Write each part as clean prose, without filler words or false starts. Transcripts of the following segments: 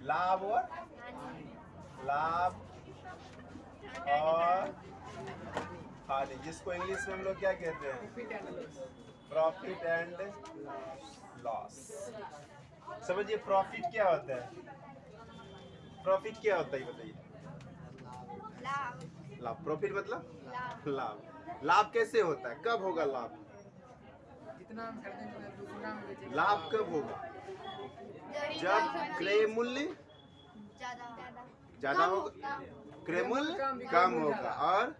लाभ और हानि, जिसको इंग्लिश में हम लोग क्या कहते हैं? Profit and loss. समझिए प्रॉफिट क्या होता है? प्रॉफिट क्या होता है बताइए? लाभ। प्रॉफिट मतलब लाभ। लाभ कैसे होता है? कब होगा लाभ? लाभ कब होगा? जब क्रय मूल्य ज्यादा होगा, क्रय मूल्य कम होगा और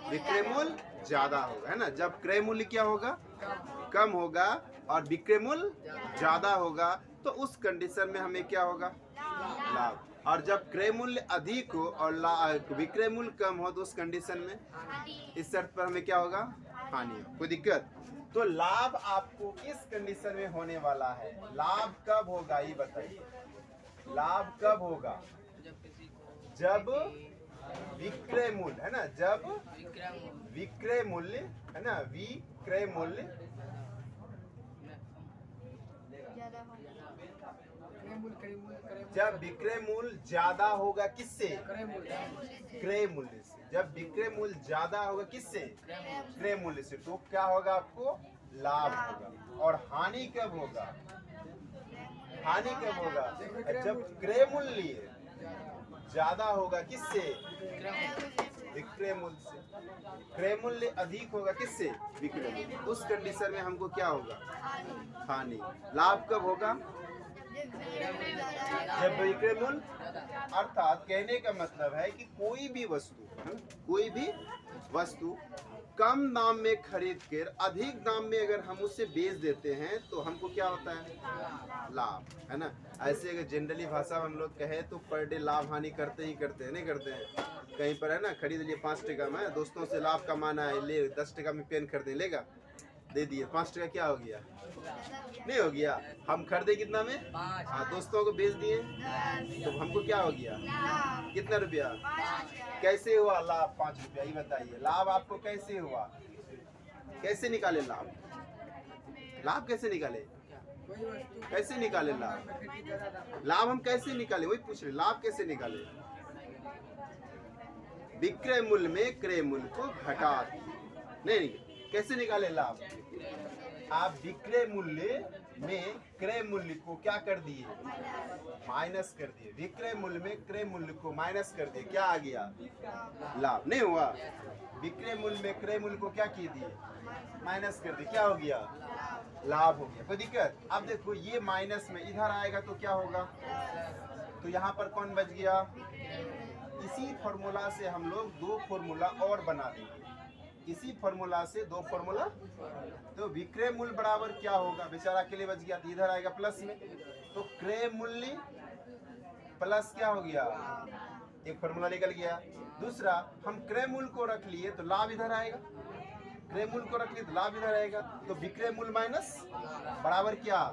विक्रय मूल्य ज्यादा होगा, है ना। जब क्रय मूल्य क्या होगा? कम होगा और विक्रय मूल्य ज्यादा होगा, तो उस कंडीशन में हमें क्या होगा? लाभ। और जब क्रय मूल्य अधिक हो और विक्रय मूल्य कम हो, तो उस कंडीशन में, इस शर्त पर हमें क्या होगा? हानि। कोई दिक्कत? तो लाभ आपको इस कंडीशन में होने वाला है। लाभ कब होगा ये बताइए? लाभ कब होगा? जब विक्रय मूल्य, है ना, जब विक्रय मूल्य, है ना, विक्रय मूल्य जब विक्रय मूल्य ज्यादा होगा किससे? क्रय मूल्य से। जब विक्रय मूल्य ज्यादा होगा किससे? क्रय मूल्य से। तो क्या होगा? आपको लाभ होगा। और हानि कब होगा? हानि कब होगा? जब क्रय मूल्य ज्यादा होगा किससे? विक्रय मूल्य से। क्रय मूल्य अधिक होगा किससे? विक्रय मूल्य। उस कंडीशन में हमको क्या होगा? हानि। लाभ कब होगा? जब विक्रय मूल्य, अर्थात कहने का मतलब है कि कोई भी वस्तु कम दाम में खरीद कर अधिक दाम में अगर हम उससे बेच देते हैं, तो हमको क्या होता है? लाभ, है ना। ऐसे अगर जनरली भाषा में हम लोग कहे तो पर डे लाभ हानि करते ही करते हैं, नहीं करते हैं? कहीं पर, है ना, खरीद लिए 5 टका में, दोस्तों से लाभ कमाना है, ले 10 टका में पेन खरीदे, लेगा, दे दिए 5 टका, क्या हो गया? नहीं हो गया। हम खरीदे कितना में? हाँ, दोस्तों को बेच दिए, तो हमको क्या हो गया? कितना रुपया? कैसे हुआ लाभ? 5 रुपया। ये बताइए लाभ आपको कैसे हुआ? कैसे निकाले लाभ? लाभ कैसे निकाले? कैसे निकाले लाभ? लाभ हम कैसे निकाले? वही पूछ रहे, लाभ कैसे निकाले? विक्रय मूल्य में क्रय मूल्य को घटा नहीं, कैसे निकाले लाभ? आप विक्रय मूल्य में क्रय मूल्य को क्या कर दिए? माइनस कर दिए। विक्रय मूल्य में क्रय मूल्य को माइनस कर दिए, क्या आ गया? लाभ। नहीं हुआ? विक्रय मूल्य में क्रय मूल्य को क्या किए दिए? माइनस कर दिए, क्या हो गया? लाभ हो गया। कोई दिक्कत? अब देखो ये माइनस में इधर आएगा तो क्या होगा? तो यहाँ पर कौन बच गया? इसी फॉर्मूला से हम लोग 2 फॉर्मूला और बना देंगे। इसी फॉर्मूला से 2 फॉर्मूला। तो विक्रय मूल्य बराबर क्या होगा? बेचारा के लिए बच गया, तो इधर आएगा प्लस में, तो क्रय मूल्य प्लस क्या हो गया? एक फॉर्मूला निकल गया। दूसरा, हम क्रय मूल्य को रख लिए तो लाभ इधर आएगा, क्रय मूल्य को रख लिए तो लाभ इधर आएगा, तो विक्रय मूल्य माइनस बराबर क्या?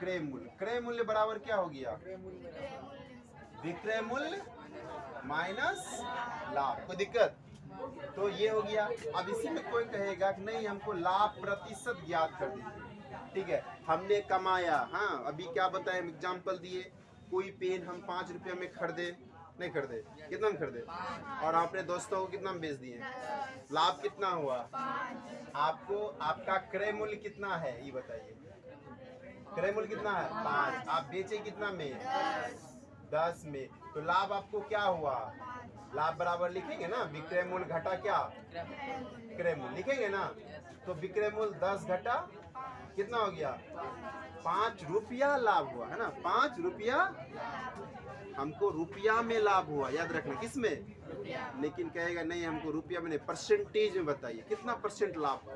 क्रय मूल्य। क्रय मूल्य बराबर क्या हो गया? विक्रय मूल्य माइनस लाभ। कोई दिक्कत? तो ये हो गया। अब इसी में कोई कहेगा कि नहीं हमको लाभ प्रतिशत ज्ञात कर दीजिए, ठीक है, हमने कमाया, हाँ अभी क्या बताए, एग्जाम्पल दिए, कोई पेन हम 5 रुपये में खरीदे, नहीं खरीदे, कितना में खरीदे, और अपने दोस्तों को कितना में बेच दिए, लाभ कितना हुआ? आपको आपका क्रय मूल्य कितना है ये बताइए? क्रय मूल्य कितना है? 5। आप बेचे कितना में? 10 में। तो लाभ आपको क्या हुआ? लाभ बराबर लिखेंगे ना, विक्रय मूल्य घटा क्या? क्रय मूल्य लिखेंगे ना। तो विक्रय मूल्य 10 घटा कितना हो गया? 5 रुपया लाभ हुआ, है ना। 5 रुपया हमको रुपया में लाभ हुआ, याद रखना। किसमें? लेकिन कहेगा नहीं हमको रुपया में नहीं, परसेंटेज में बताइए कितना परसेंट लाभ हुआ,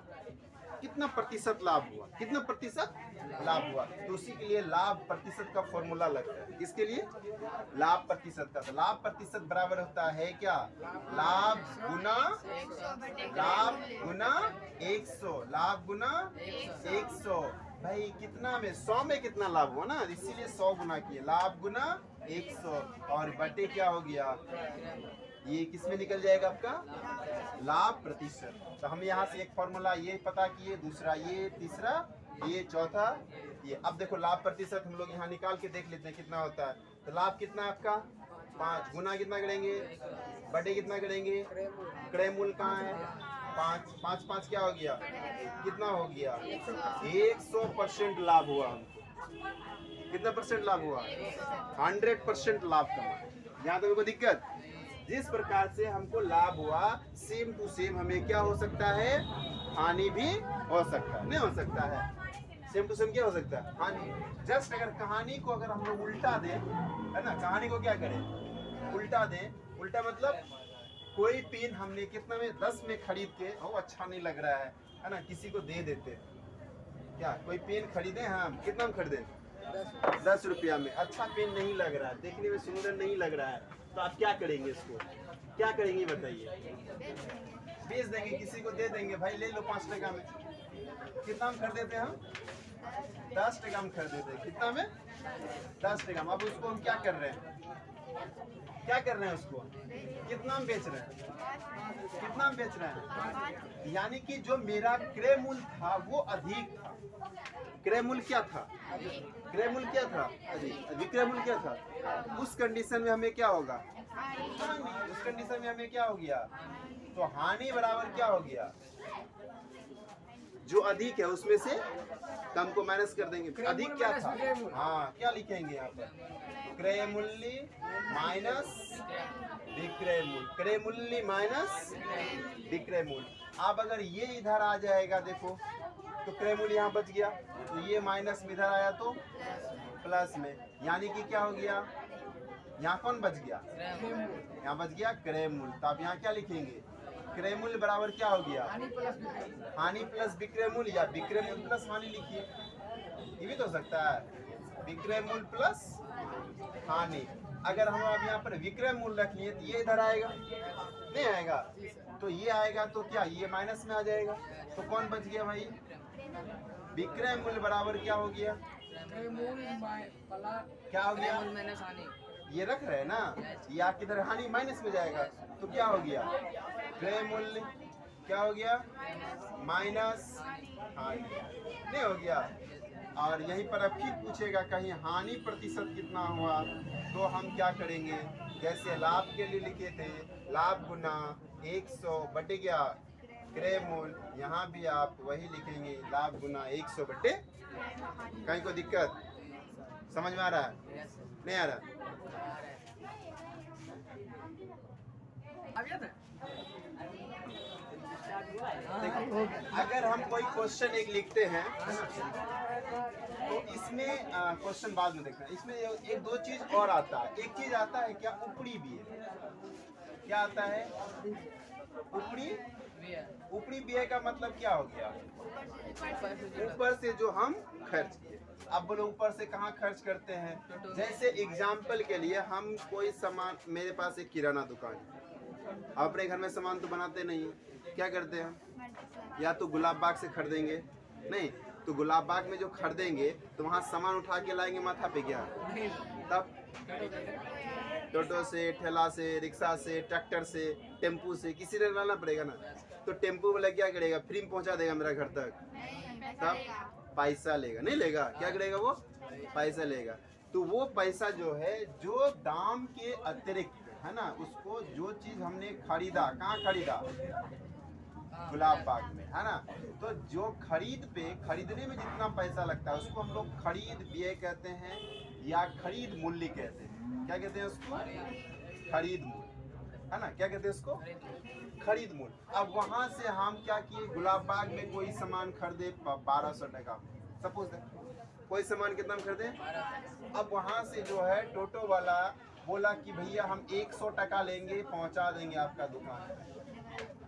कितना प्रतिशत लाभ हुआ, कितना प्रतिशत लाभ हुआ। तो उसी के लिए लाभ प्रतिशत का फॉर्मूला लगता है। किसके लिए? लाभ प्रतिशत का। तो लाभ प्रतिशत बराबर होता है क्या? लाभ गुना 100, लाभ गुना 100। भाई कितना में? 100 में कितना लाभ हुआ ना, इसीलिए 100 गुना किए, लाभ गुना 100 और बटे क्या हो गया? ये किस में निकल जाएगा आपका? लाभ प्रतिशत। तो हम यहाँ से एक फॉर्मूला ये पता किए, दूसरा ये, तीसरा ये, चौथा ये अब देखो लाभ प्रतिशत हम लोग यहाँ निकाल के देख लेते हैं कितना होता है। तो लाभ कितना है आपका 5 गुना कितना करेंगे बटे कितना करेंगे क्रय मूल्य कहाँ है 5 5 5 क्या हो गया कितना हो गया 100% लाभ हुआ हमको। कितना परसेंट लाभ हुआ 100% लाभ कमा। यहाँ तो कोई दिक्कत जिस प्रकार से हमको लाभ हुआ सेम टू सेम हमें क्या हो सकता है हानि भी हो सकता है। नहीं हो सकता है सेम टू सेम क्या हो सकता है हानि। जस्ट अगर कहानी को अगर हम लोग उल्टा दें है ना कहानी को क्या करें उल्टा दें। उल्टा मतलब कोई पेन हमने कितना में 10 में खरीद के वो अच्छा नहीं लग रहा है ना किसी को दे देते। क्या कोई पेन खरीदे हम कितना में खरीदे 10 रुपया में। अच्छा पेन नहीं लग रहा है देखने में सुंदर नहीं लग रहा है तो आप क्या करेंगे इसको क्या करेंगे बताइए बेच देंगे किसी को दे देंगे भाई ले लो 5 टका में। कितना में खरीदते हैं हम 10 टका में खरीदते हैं। कितना में 10 टका में। अब उसको हम क्या कर रहे हैं उसको कितना में बेच रहे हैं कितना में बेच रहे हैं। यानी कि जो मेरा क्रय मूल्य था वो अधिक था। क्रय मूल्य क्या था क्रय मूल्य क्या था विक्रय मूल्य क्या था। उस कंडीशन में हमें क्या होगा उस कंडीशन में हमें क्या हो गया तो हानि बराबर क्या हो गया जो अधिक है उसमें से कम को माइनस कर देंगे। अधिक क्या था हाँ क्या लिखेंगे यहाँ पर क्रय मूल्य माइनस विक्रय मूल्य क्रय मूल्य माइनस विक्रय मूल्य। अब अगर ये इधर आ जाएगा देखो तो क्रय मूल्य यहाँ बच गया तो ये माइनस में इधर आया तो प्लस में यानी कि क्या हो गया यहाँ कौन बच गया यहाँ बच गया क्रय मूल्य। तो आप यहाँ क्या लिखेंगे क्रय मूल्य बराबर क्या हो गया हानि प्लस विक्रय मूल्य या विक्रय मूल्य प्लस हानि लिखिए। ये भी तो हो सकता है विक्रय मूल्य प्लस हानि। अगर हम अब यहाँ पर विक्रय मूल्य रख लिए तो ये इधर आएगा नहीं आएगा तो ये आएगा तो क्या ये माइनस में आ जाएगा तो कौन बच गया भाई विक्रय मूल्य बराबर क्या हो गया क्या हो गया ये रख रहे हैं ना ये आपकी इधर हानि माइनस में जाएगा तो क्या हो गया क्रय मूल्य क्या हो गया माइनस हानि नहीं हो गया। और यहीं पर अब फिर पूछेगा कहीं हानि प्रतिशत कितना हुआ तो हम क्या करेंगे जैसे लाभ के लिए लिखे थे लाभ गुना 100 बटे क्या क्रय मूल्य। यहाँ भी आप वही लिखेंगे लाभ गुना 100 बटे। कहीं को दिक्कत समझ में आ रहा है नहीं आ रहा देखो अगर हम कोई क्वेश्चन एक लिखते हैं तो इसमें क्वेश्चन बाद में देखना इसमें एक दो चीज और आता है। एक चीज आता है क्या ऊपरी व्यय क्या आता है ऊपरी व्यय का मतलब क्या हो गया ऊपर से जो हम खर्च किए। अब बोलो ऊपर से कहाँ खर्च करते हैं जैसे एग्जाम्पल के लिए हम कोई सामान मेरे पास एक किराना दुकान है अपने घर में सामान तो बनाते नहीं क्या करते हैं या तो गुलाब बाग से खरीदेंगे नहीं तो गुलाब बाग में जो खरीदेंगे तो वहाँ सामान उठा के लाएंगे माथा पे क्या तब टोटो से ठेला से रिक्शा से ट्रैक्टर से टेम्पू से किसी ने लाना पड़ेगा ना। तो टेम्पू वाला क्या करेगा फ्री में पहुँचा देगा मेरा घर तक तब पैसा लेगा नहीं लेगा क्या करेगा वो पैसा लेगा। तो वो पैसा जो है जो दाम के अतिरिक्त है ना उसको जो चीज हमने खरीदा कहाँ खरीदा गुलाब बाग में है ना तो जो खरीदने में जितना पैसा लगता है उसको हम लोग खरीद व्यय कहते हैं या खरीद मूल्य कहते हैं। क्या कहते हैं उसको खरीद मूल्य है ना क्या कहते हैं उसको खरीद मूल्य। अब वहां से हम क्या किए गुलाब बाग में कोई सामान खरीदे 1200 टका सपोज कोई सामान कितना में खरीदे। अब वहां से जो है टोटो वाला बोला कि भैया हम 100 टका लेंगे पहुंचा देंगे आपका दुकान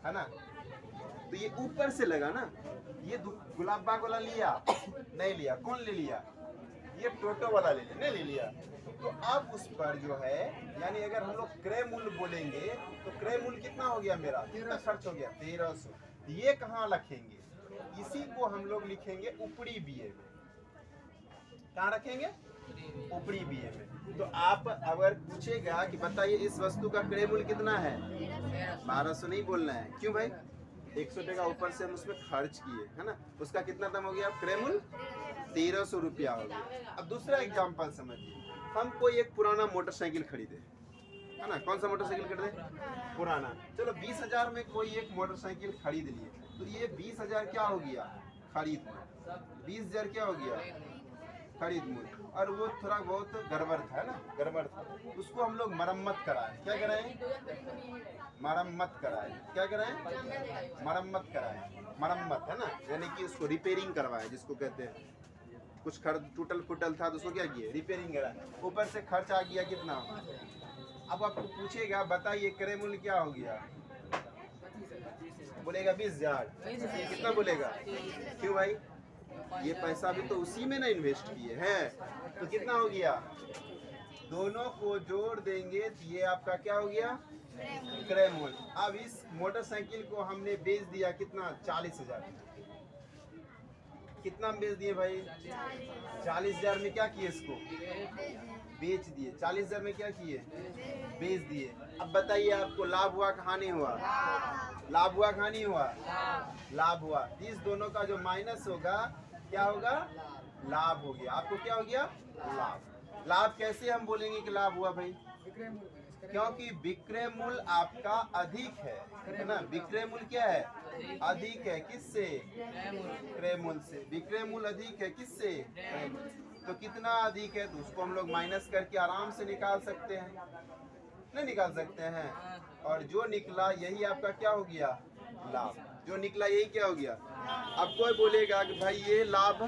है ना। तो ये ऊपर से लगा ना ये गुलाब बाग वाला लिया नहीं लिया कौन ले लिया ये टोटो वाला ले लिया नहीं ले लिया। तो अब उस पर जो है यानी अगर हम लोग क्रय मूल्य बोलेंगे तो क्रय मूल्य कितना हो गया मेरा कितना खर्च हो गया 1300। ये कहाँ रखेंगे इसी को हम लोग लिखेंगे ऊपरी व्यय में। कहाँ रखेंगे ऊपरी व्यय में। तो आप अगर पूछेगा कि बताइए इस वस्तु का क्रय मूल्य कितना है 1200 नहीं बोलना है क्यों भाई 100 टका ऊपर से हम उसमें खर्च किए है ना उसका कितना दाम हो गया क्रय मूल्य 1300 रुपया हो गया। अब दूसरा एग्जाम्पल समझिए, हम कोई एक पुराना मोटरसाइकिल खरीदे, है ना, कौन सा मोटरसाइकिल खरीदे? पुराना। चलो 20,000 में कोई एक मोटरसाइकिल खरीद लिए, तो ये 20,000 क्या हो गया? खरीद मूल्य। 20,000 क्या हो गया? खरीद मूल्य। और वो थोड़ा बहुत गड़बड़ था ना, गड़बड़ था, उसको हम लोग मरम्मत कराए। क्या कराएं? मरम्मत कराए। क्या कराएं? मरम्मत कराए। मरम्मत है ना, यानी कि उसको रिपेयरिंग करवाए, जिसको कहते हैं। कुछ टूटल फुटल था तो उसको क्या किए? रिपेयरिंग कराए। ऊपर से खर्च आ गया कितना? अब आपको पूछेगा बताइए क्रय मूल्य क्या हो गया? बोलेगा 20,000। कितना बोलेगा? क्यों भाई? ये पैसा भी तो उसी में ना इन्वेस्ट किए हैं, तो कितना हो गया? दोनों को जोड़ देंगे तो ये आपका क्या हो गया? क्रय मूल्य। अब इस मोटरसाइकिल को हमने बेच दिया कितना? 40,000। कितना बेच दिए भाई? 40,000 में क्या किए? इसको बेच दिए। 40,000 में क्या किए? बेच दिए। अब बताइए आपको लाभ हुआ कि हानि हुआ? लाभ हुआ कि हानि हुआ? लाभ हुआ। इस दोनों का जो माइनस होगा क्या होगा? लाभ हो गया। आपको क्या हो गया? लाभ। लाभ कैसे हम बोलेंगे कि लाभ हुआ भाई? क्योंकि विक्रय मूल्य आपका अधिक है ना। विक्रय मूल्य क्या है? अधिक है। किससे? क्रय मूल्य से। विक्रय मूल्य अधिक है किससे? क्रय मूल्य। तो कितना अधिक है? तो उसको हम लोग माइनस करके आराम से निकाल सकते हैं, नहीं निकाल सकते हैं? और जो निकला यही आपका क्या हो गया? लाभ। जो निकला यही क्या हो गया? अब कोई बोलेगा कि भाई ये लाभ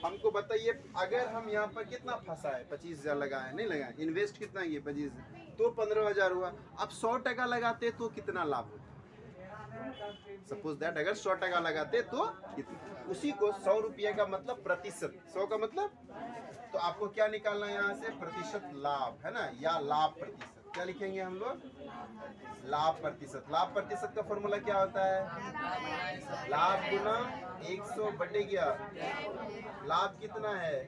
हमको बताइए, अगर हम यहाँ पर कितना फंसा है? 25,000 लगाए, नहीं लगाए, इन्वेस्ट कितना किए? 25,000, तो 15,000 हुआ। अब 100% लगाते तो कितना लाभ होता? सपोज दैट अगर 100% लगाते तो कितना? उसी को 100 रुपये का मतलब प्रतिशत, 100 का मतलब, तो आपको क्या निकालना है यहाँ से? प्रतिशत लाभ, है ना, या लाभ प्रतिशत। क्या लिखेंगे हम लोग? लाभ प्रतिशत। लाभ प्रतिशत का फॉर्मूला क्या होता है? लाभ गुना 100 बटे क्या? लाभ कितना है?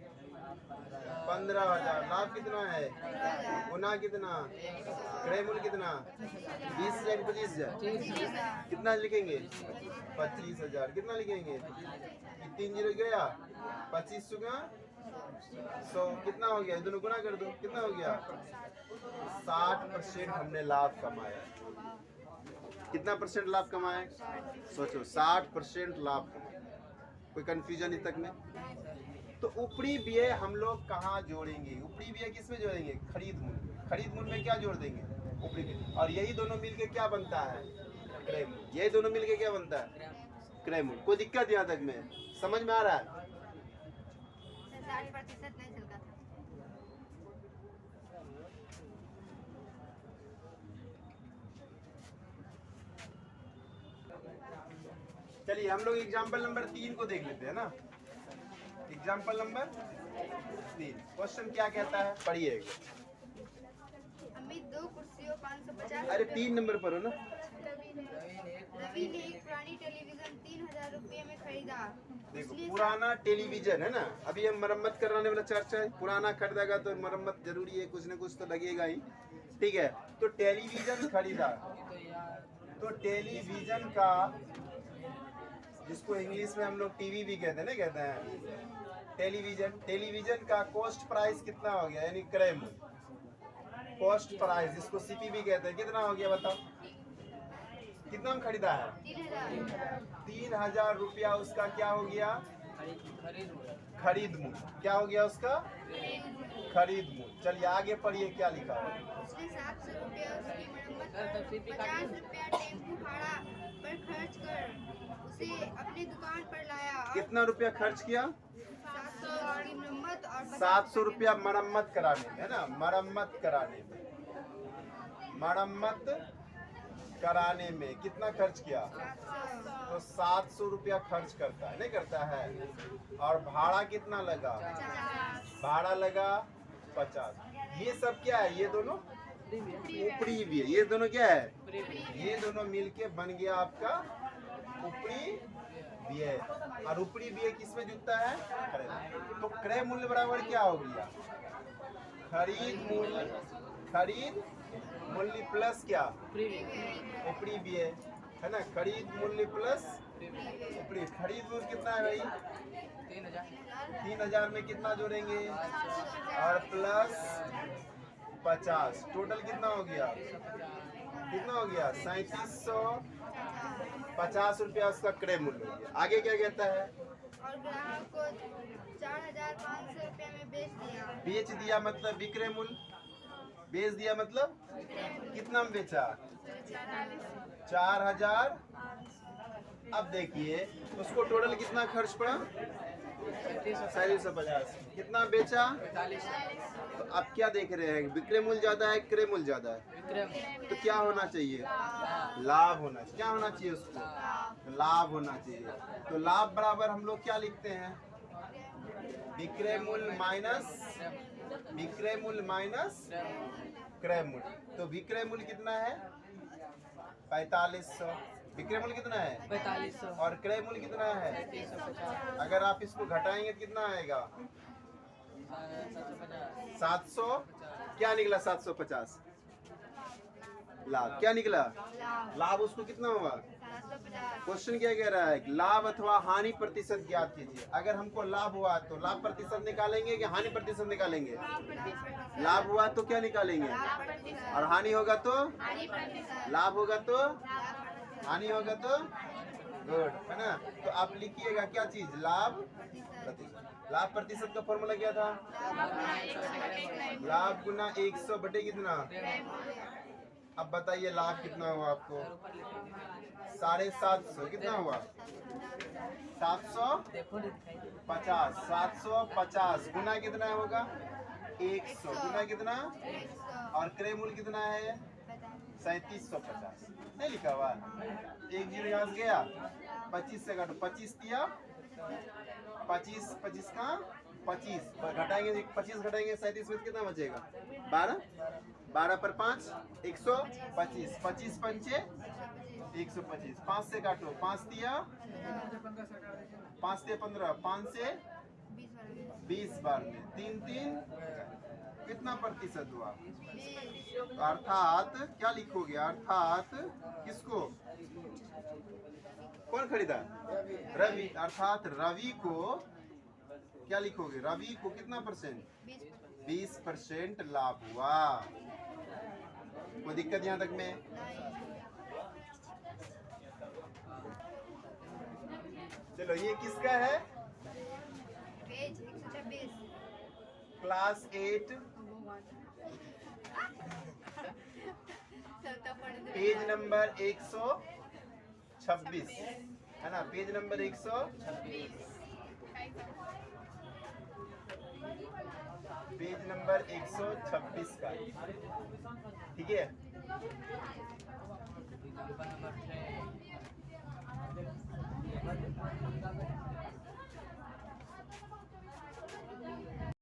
15,000। लाभ कितना है? गुना कितना? क्रय मूल्य कितना? 20,000 25,000। कितना लिखेंगे? 25,000। कितना लिखेंगे? 3 जीरो गया, 25 गुना 100 कितना हो गया? दोनों गुना कर दो, कितना हो गया? 60% हमने लाभ कमाया। कितना परसेंट लाभ कमाए? सोचो, 60% लाभ कमाए। कोई कंफ्यूजन इस तक में? तो ऊपरी व्यय हम लोग कहाँ जोड़ेंगे? ऊपरी व्यय किस में जोड़ेंगे? खरीद मूल्य। खरीद मूल्य में क्या जोड़ देंगे? ऊपरी व्यय। और यही दोनों मिलके क्या बनता है? क्रय मूल्य। यही दोनों मिलके क्या बनता है? क्रय मूल्य। कोई दिक्कत यहाँ तक में? समझ में आ रहा है? 60% नहीं चलता था। चलिए हम लोग एग्जाम्पल नंबर 3 को देख लेते हैं ना। एग्जाम्पल नंबर 3 क्वेश्चन क्या कहता है? पढ़िए। अमित 2 कुर्सियों 550। अरे 3 नंबर पर हो ना। रवि ने एक पुरानी टेलीविजन 3,000 रुपये में खरीदा। देखो पुराना टेलीविजन है ना, अभी हम मरम्मत कराने वाला चर्चा है। पुराना खरीदेगा तो मरम्मत जरूरी है, कुछ न कुछ तो लगेगा ही, ठीक है। तो टेलीविजन खरीदा, तो टेलीविजन का, जिसको इंग्लिश में हम लोग टीवी भी कहते हैं, नहीं कहते हैं टेलीविजन। टेलीविजन का कॉस्ट प्राइस कितना हो गया? यानी क्रय मूल्य, कॉस्ट प्राइस, जिसको सीपी भी कहते हैं, कितना हो गया बताओ? कितना हम खरीदा है? 3,000 रुपया। उसका क्या हो गया? खरीद मूल्य। क्या हो गया उसका? खरीद मूल्य। चलिए आगे पढ़िए क्या लिखा है। उसने 700 रुपये उसकी मरम्मत पर 50 रुपया टेम्पू भाड़ा पर खर्च कर उसे अपनी दुकान पर लाया। कितना रुपया खर्च किया? 700 की मरम्मत और 700 रुपया मरम्मत कराने में, है ना, मरम्मत कराने में। मरम्मत कराने में कितना खर्च किया? 700। तो 700 रुपया खर्च करता है, नहीं करता है? और भाड़ा कितना लगा? 50। भाड़ा लगा 50। ये सब क्या है? ये दोनों ऊपरी व्यय। ये दोनों क्या है? ये दोनों मिलके बन गया आपका ऊपरी व्यय। और ऊपरी व्यय किसमें जुड़ता है? क्रय। तो क्रय मूल्य बराबर क्या हो गया? खरीद मूल्य। खरीद मूल्य प्लस क्या? ऊपरी व्यय। है ना, खरीद मूल्य प्लस उपरी। खरीद मूल्य कितना है भाई? 3000 में कितना जोड़ेंगे? और प्लस 50, टोटल कितना हो गया? कितना हो गया? 3750 रुपया उसका क्रय मूल्य हो गया। आगे क्या कहता है? और ग्राहक को 4500 रुपये में बेच दिया। बेच दिया मतलब विक्रय मूल्य, बेच दिया मतलब कितना में बेचा? 4000। अब देखिए उसको टोटल कितना खर्च पड़ा? 3750। कितना बेचा? तो अब क्या देख रहे हैं, विक्रय मूल्य ज्यादा है, क्रय मूल्य ज्यादा है, तो क्या होना चाहिए? लाभ होना चाहिए। क्या होना चाहिए उसको? लाभ होना चाहिए। तो लाभ बराबर हम लोग क्या लिखते हैं? विक्रय मूल्य माइनस क्रय मूल्य। तो विक्रय मूल्य कितना है? 4500। विक्रय मूल्य कितना है? 4500। और क्रय मूल्य कितना है? 3750। अगर आप इसको घटाएंगे तो कितना आएगा? 700। क्या निकला? 750 लाभ। क्या निकला? लाभ उसको कितना हुआ? 750। क्वेश्चन क्या कह रहा है? लाभ अथवा हानि प्रतिशत ज्ञात कीजिए। अगर हमको लाभ हुआ तो लाभ प्रतिशत निकालेंगे कि हानि प्रतिशत निकालेंगे? लाभ हुआ तो क्या निकालेंगे? और हानि होगा तो? लाभ होगा तो? हानि होगा तो? गुड, है ना। तो आप लिखिएगा क्या चीज? लाभ प्रतिशत। लाभ प्रतिशत का फॉर्मूला क्या था? लाभ गुना 100 बटे कितना? अब बताइए लाभ कितना हुआ आपको? 750। कितना हुआ? 750। 750 गुना कितना होगा? 100 गुना कितना? और क्रय मूल्य कितना है? 3750। नहीं लिखा हुआ? एक जीरो यहाँ से गया, 25 से काटो, 25 दिया, 25 का 25 घटाएंगे, 25 घटाएंगे 37 में कितना बचेगा? 12। 12 पर 5 125। 25 पंचे 125। 5 से काटो, 5 दिया, 5 से 15, 5 से 20 बार में 3 कितना प्रतिशत हुआ? अर्थात क्या लिखोगे? अर्थात किसको? कौन खरीदा? रवि। अर्थात रवि को क्या लिखोगे? रवि को कितना परसेंट? 20% लाभ हुआ। कोई दिक्कत यहाँ तक में? चलो ये किसका है? पेज 126। क्लास 8 पेज नंबर 126 है ना, पेज नंबर 126, पेज नंबर 126 का, ठीक है।